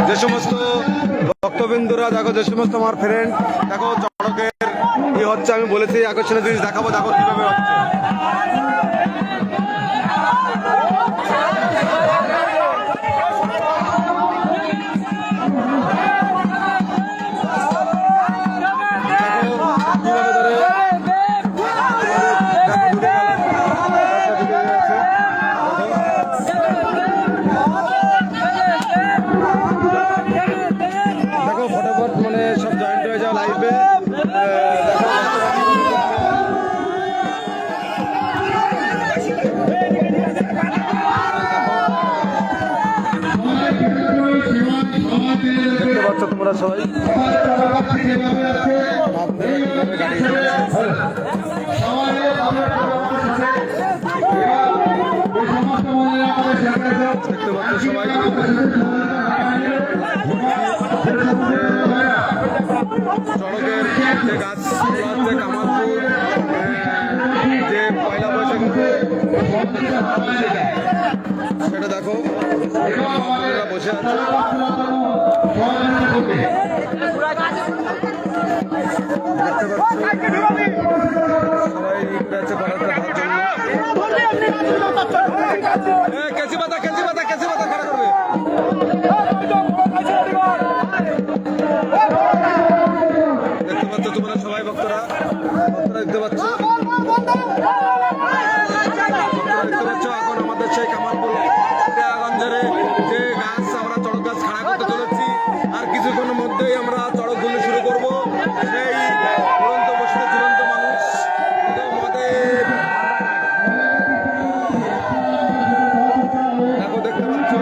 যে সমস্ত ভক্তবৃন্দরা দেখো, যে সমস্ত আমার ফ্রেন্ড দেখো চড়কের কি হচ্ছে, আমি বলেছি আকর্ষণীয় জিনিস দেখাবো, দেখো কিভাবে হচ্ছে। দেখতে পাচ্ছ তোমরা সবাই, দেখতে পাচ্ছ সবাই সড়কের যে গাছ কামালপুর যে পয়লা বৈশাখ সেটা দেখো বসে আছে। কেঁচি পাতা কেঁচি পাতা কেঁচি পাতা খেলা করবে। দেখতে পাচ্ছ তোমরা সবাই ভক্তরা দেখতে পাচ্ছ এখন আমাদের সেই কামালপুর গঞ্জের যে গাছ আমরা চড়ক গাছ খাড়া করতে চলেছি, আর কিছুক্ষণের মধ্যেই আমরা চড়ক গুলি শুরু করবো। সেই উড়ন্ত বসিতে ঝুলন্ত মানুষ দেখো, দেখতে পাচ্ছ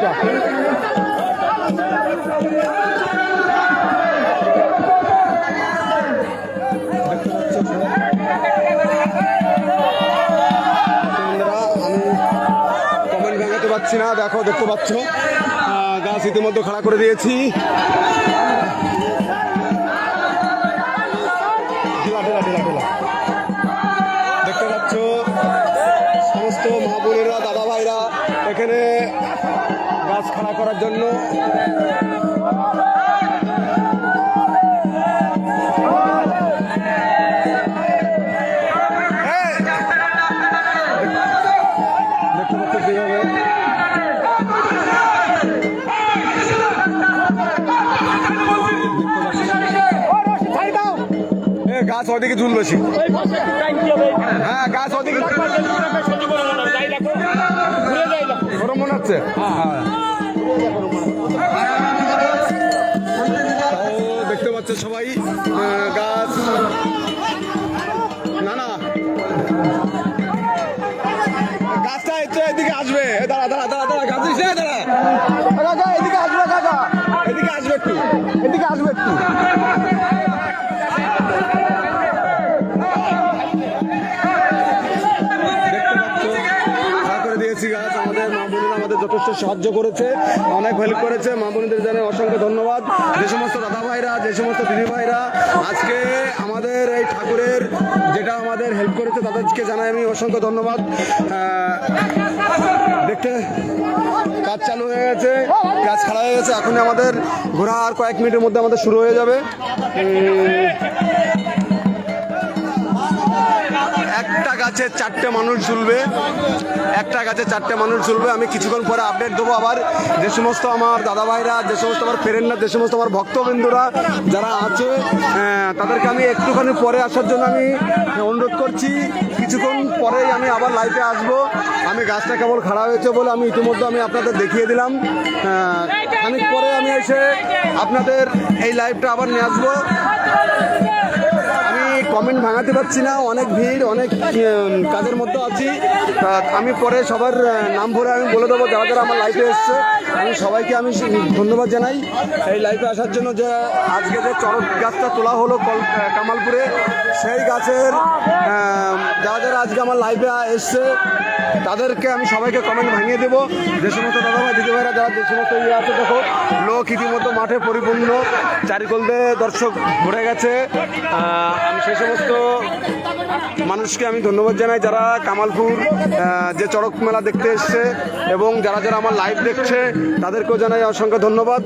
ওইটা। কমেন্ট ভাঙাতে পারছি না, দেখো দেখতে পাচ্ছ গাছ ইতিমধ্যে খাড়া করে দিয়েছি। দেখতে পাচ্ছ সমস্ত মা বোনেরা দাদা ভাইরা এখানে গাছ খাড়া করার জন্য গাছ ওদিকে ঝুল বেশি, হ্যাঁ গাছ ওদিকে গরম মনে হচ্ছে। দেখতে পাচ্ছে সবাই গাছ, না না গাছটা এদিকে আসবে, দাঁড়া দাঁড়া দাঁড়া দাঁড়া গাছ দাঁড়া কাকা এদিকে আসবে, কাকা এদিকে আসবে একটু, এদিকে আসবে একটু। গাছ আমাদের মা বোনেরা আমাদের যথেষ্ট সাহায্য করেছে, অনেক হেল্প করেছে। মা বোনদের জানাই অসংখ্য ধন্যবাদ। যে সমস্ত দাদা ভাইরা, যে সমস্ত দিদি ভাইরা আজকে আমাদের এই ঠাকুরের যেটা আমাদের হেল্প করেছে তাদেরকে জানাই আমি অসংখ্য ধন্যবাদ। দেখতে কাজ চালু হয়ে গেছে, কাজ খাড়া হয়ে গেছে। এখন আমাদের ঘোরা আর কয়েক মিনিটের মধ্যে আমাদের শুরু হয়ে যাবে। একটা গাছে 4টে মানুষ ঝুলবে, একটা গাছে 4টে মানুষ ঝুলবে। আমি কিছুক্ষণ পরে আপডেট দেবো আবার। যে সমস্ত আমার দাদা ভাইরা, যে সমস্ত আমার ফ্রেন্ডরা, যে সমস্ত আমার ভক্তবৃন্দরা যারা আছে তাদেরকে আমি একটুখানি পরে আসার জন্য আমি অনুরোধ করছি। কিছুক্ষণ পরেই আমি আবার লাইভে আসবো। আমি গাছটা কেবল খাড়া হয়েছে বলে আমি ইতিমধ্যে আমি আপনাদের দেখিয়ে দিলাম। খানিক পরে আমি এসে আপনাদের এই লাইভটা আবার নিয়ে আসবো। কমেন্ট ভাঙাতে পারছি না, অনেক ভিড়, অনেক কাজের মধ্যে আছি। আমি পরে সবার নাম ভরে আমি বলে দেবো যারা যারা আমার লাইফে এসছে। আমি সবাইকে আমি ধন্যবাদ জানাই এই লাইফে আসার জন্য। যে আজকে যে চড়ক গাছটা তোলা হলো কামালপুরে, সেই গাছের যারা যারা আজকে আমার লাইফে এসছে তাদেরকে আমি সবাইকে কমেন্ট ভাঙিয়ে দেবো। যে সমস্ত দাদাভাই দিদি ভাইরা যারা যে সমস্ত ইয়ে আছে, দেখো লোক ইতিমধ্যে মাঠে পরিপূর্ণ, চারিকোল দিয়ে দর্শক ভরে গেছে। আমি সেই সমস্ত মানুষকে আমি ধন্যবাদ জানাই যারা কামালপুর যে চড়ক মেলা দেখতে এসছে, এবং যারা যারা আমার লাইভ দেখছে তাদেরকেও জানাই অসংখ্য ধন্যবাদ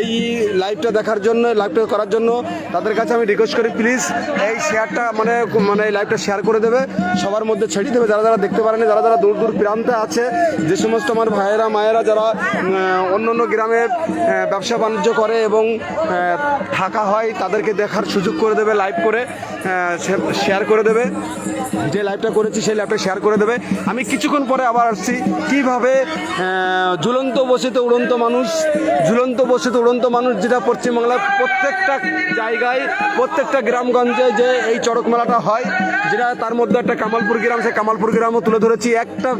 এই লাইভটা দেখার জন্য, লাইভটা করার জন্য। তাদের কাছে আমি রিকোয়েস্ট করি প্লিজ এই শেয়ারটা মানে এই লাইভটা শেয়ার করে দেবে, সবার মধ্যে ছড়িয়ে দেবে যারা যারা দেখতে পারেনি, যারা যারা দূর দূর প্রান্তে আছে, যে সমস্ত আমার ভাইয়েরা মায়েরা যারা অন্য অন্য গ্রামে ব্যবসা বাণিজ্য করে এবং থাকা হয়, তাদেরকে দেখার সুযোগ করে দেবে, লাইভ করে শেয়ার করে দেবে। যে লাইভটা করেছি সেই লাইভটা শেয়ার করে দেবে। আমি কিছুক্ষণ পরে আবার আসছি কীভাবে ঝুলন্ত বসিত উড়ন্ত মানুষ, ঝুলন্ত বসিত উড়ন্ত মানুষ যেটা পশ্চিমবাংলার প্রত্যেকটা জায়গায়, প্রত্যেকটা গ্রামগঞ্জে যে এই চড়ক মেলাটা হয়, যেটা তার মধ্যে একটা কামালপুর গ্রাম, সেই কামালপুর গ্রামও তুলে ধরেছি। একটা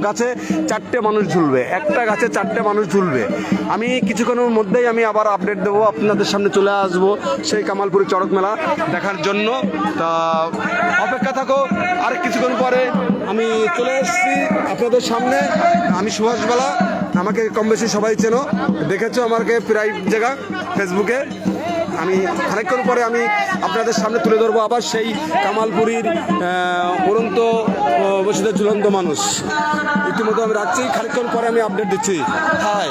গাছে 4টে মানুষ ঝুলবে, একটা গাছে 4টে মানুষ ঝুলবে। আমি কিছুক্ষণের মধ্যেই আমি আবার আপডেট দেবো, আপনাদের সামনে চলে আসবো সেই কামালপুরের চড়ক মেলা দেখার জন্য। তা অপেক্ষা থাকো, আর কিছুক্ষণ পরে আমি চলে এসেছি আপনাদের সামনে। আমি সুভাষ বালা, আমাকে কম বেশি সবাই চেনো, দেখেছো আমাকে প্রায় জায়গা ফেসবুকে। আমি খানিকক্ষণ পরে আমি আপনাদের সামনে তুলে ধরবো আবার সেই কামালপুরীর উড়ন্ত বসিত ঝুলন্ত মানুষ। ইতিমধ্যে আমি রাখছি, খানিকক্ষণ পরে আমি আপডেট দিচ্ছি। হাই।